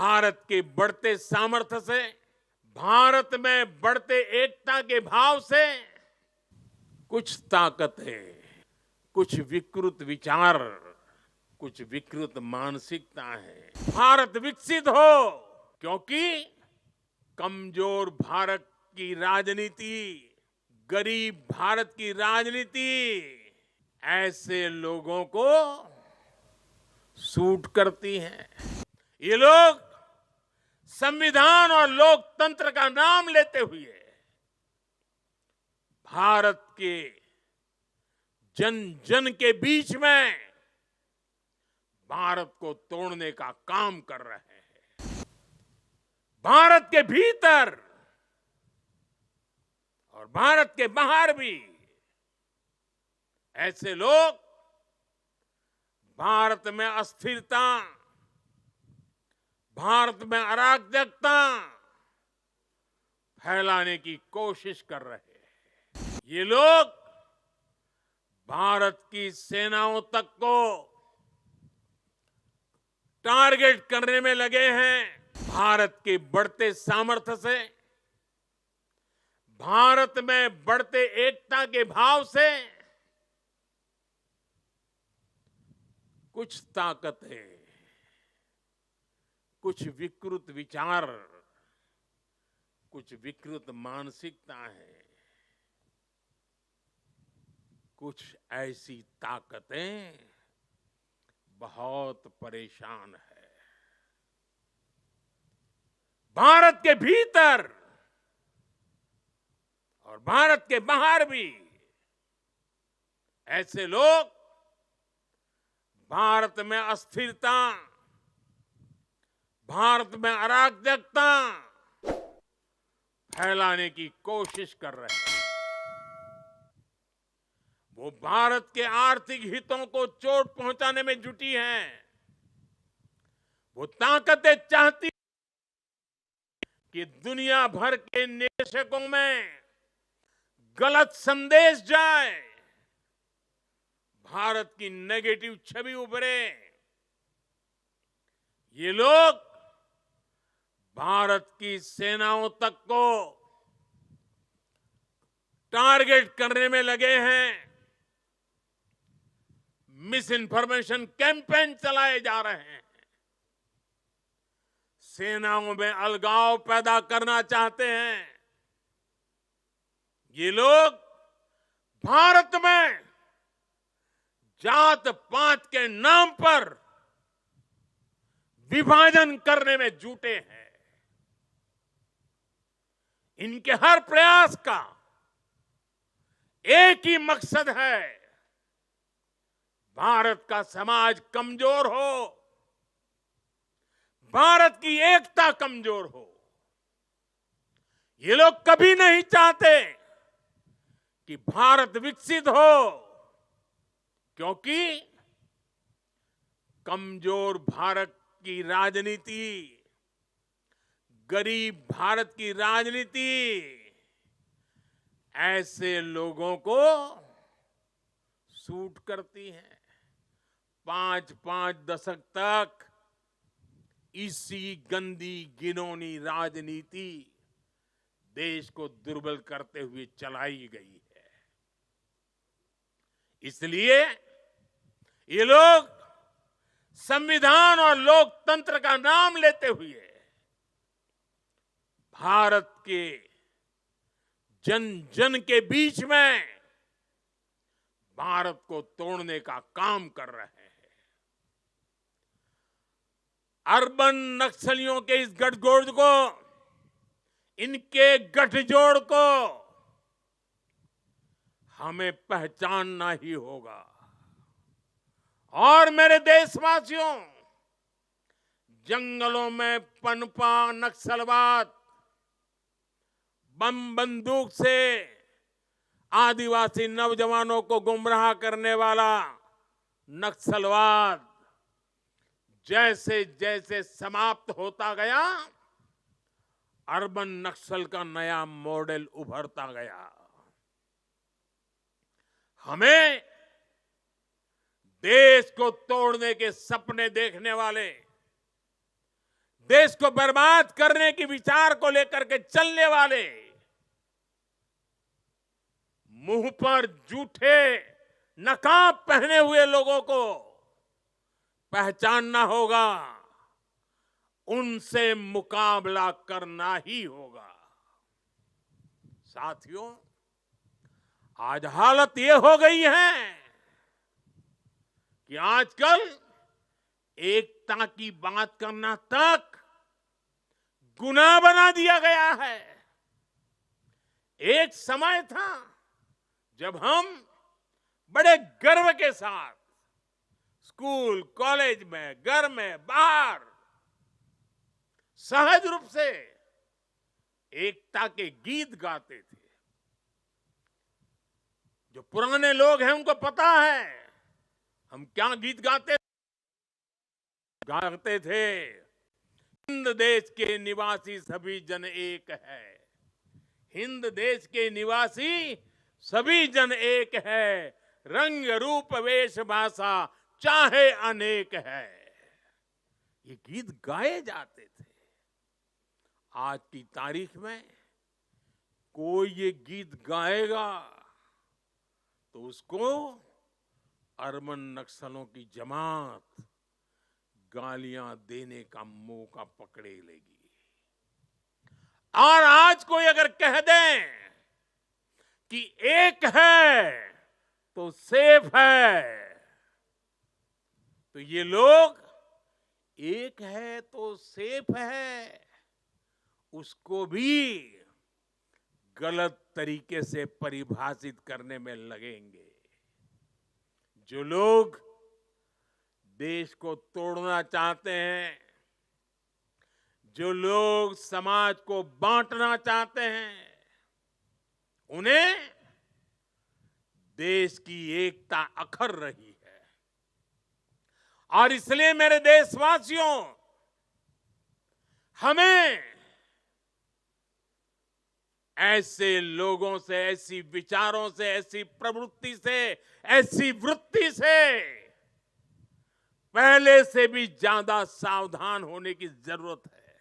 भारत के बढ़ते सामर्थ्य से, भारत में बढ़ते एकता के भाव से कुछ ताकतें, कुछ विकृत विचार, कुछ विकृत मानसिकता है भारत विकसित हो, क्योंकि कमजोर भारत की राजनीति, गरीब भारत की राजनीति ऐसे लोगों को सूट करती है। ये लोग संविधान और लोकतंत्र का नाम लेते हुए भारत के जन जन के बीच में भारत को तोड़ने का काम कर रहे हैं। भारत के भीतर और भारत के बाहर भी ऐसे लोग भारत में अस्थिरता, भारत में अराजकता फैलाने की कोशिश कर रहे हैं। ये लोग भारत की सेनाओं तक को टारगेट करने में लगे हैं। भारत के बढ़ते सामर्थ्य से, भारत में बढ़ते एकता के भाव से कुछ ताकतें, कुछ विकृत विचार, कुछ विकृत मानसिकता है, कुछ ऐसी ताकतें बहुत परेशान है। भारत के भीतर और भारत के बाहर भी ऐसे लोग भारत में अस्थिरता, भारत में अराजकता फैलाने की कोशिश कर रहे हैं। वो भारत के आर्थिक हितों को चोट पहुंचाने में जुटी हैं। वो ताकतें चाहती कि दुनिया भर के निवेशकों में गलत संदेश जाए, भारत की नेगेटिव छवि उभरे। ये लोग भारत की सेनाओं तक को टारगेट करने में लगे हैं। मिस इन्फॉर्मेशन कैंपेन चलाए जा रहे हैं। सेनाओं में अलगाव पैदा करना चाहते हैं। ये लोग भारत में जात पात के नाम पर विभाजन करने में जुटे हैं। इनके हर प्रयास का एक ही मकसद है, भारत का समाज कमजोर हो, भारत की एकता कमजोर हो। ये लोग कभी नहीं चाहते कि भारत विकसित हो, क्योंकि कमजोर भारत की राजनीति, गरीब भारत की राजनीति ऐसे लोगों को सूट करती है। 5-5 दशक तक इसी गंदी घिनौनी राजनीति देश को दुर्बल करते हुए चलाई गई है। इसलिए ये लोग संविधान और लोकतंत्र का नाम लेते हुए भारत के जन जन के बीच में भारत को तोड़ने का काम कर रहे हैं। अर्बन नक्सलियों के इस गठजोड़ को, इनके गठजोड़ को हमें पहचानना ही होगा। और मेरे देशवासियों, जंगलों में पनपा नक्सलवाद, बम बंदूक से आदिवासी नौजवानों को गुमराह करने वाला नक्सलवाद जैसे जैसे समाप्त होता गया, अर्बन नक्सल का नया मॉडल उभरता गया। हमें देश को तोड़ने के सपने देखने वाले, देश को बर्बाद करने की विचार को लेकर के चलने वाले मुंह पर जूठे नकाब पहने हुए लोगों को पहचानना होगा, उनसे मुकाबला करना ही होगा। साथियों, आज हालत ये हो गई है कि आजकल एकता की बात करना तक गुनाह बना दिया गया है। एक समय था जब हम बड़े गर्व के साथ स्कूल, कॉलेज में, घर में, बाहर सहज रूप से एकता के गीत गाते थे। जो पुराने लोग हैं उनको पता है हम क्या गीत गाते थे। हिंद देश के निवासी सभी जन एक है, हिंद देश के निवासी सभी जन एक है, रंग रूप वेश भाषा चाहे अनेक है। ये गीत गाए जाते थे। आज की तारीख में कोई ये गीत गाएगा तो उसको अरबन नक्सलों की जमात गालियां देने का मौका पकड़े लेगी। और आज कोई अगर कह दें कि एक है तो सेफ है, तो ये लोग एक है तो सेफ है उसको भी गलत तरीके से परिभाषित करने में लगेंगे। जो लोग देश को तोड़ना चाहते हैं, जो लोग समाज को बांटना चाहते हैं, उन्हें देश की एकता अखर रही है। और इसलिए मेरे देशवासियों, हमें ऐसे लोगों से, ऐसी विचारों से, ऐसी प्रवृत्ति से, ऐसी वृत्ति से पहले से भी ज्यादा सावधान होने की जरूरत है।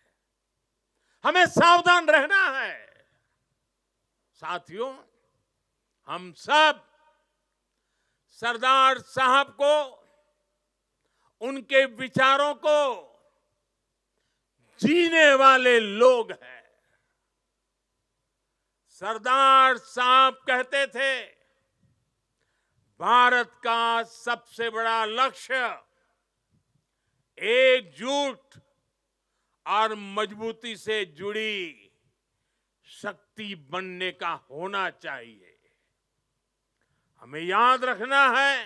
हमें सावधान रहना है। साथियों, हम सब सरदार साहब को, उनके विचारों को जीने वाले लोग हैं। सरदार साहब कहते थे, भारत का सबसे बड़ा लक्ष्य एकजुट और मजबूती से जुड़ी शक्ति बनने का होना चाहिए। हमें याद रखना है,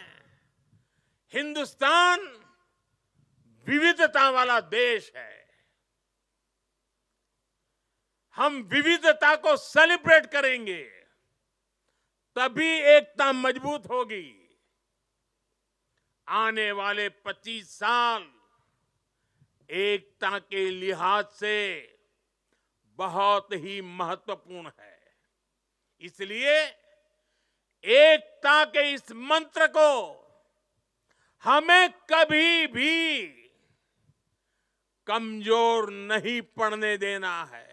हिंदुस्तान विविधता वाला देश है। हम विविधता को सेलिब्रेट करेंगे तभी एकता मजबूत होगी। आने वाले 25 साल एकता के लिहाज से बहुत ही महत्वपूर्ण है। इसलिए एकता के इस मंत्र को हमें कभी भी कमजोर नहीं पड़ने देना है।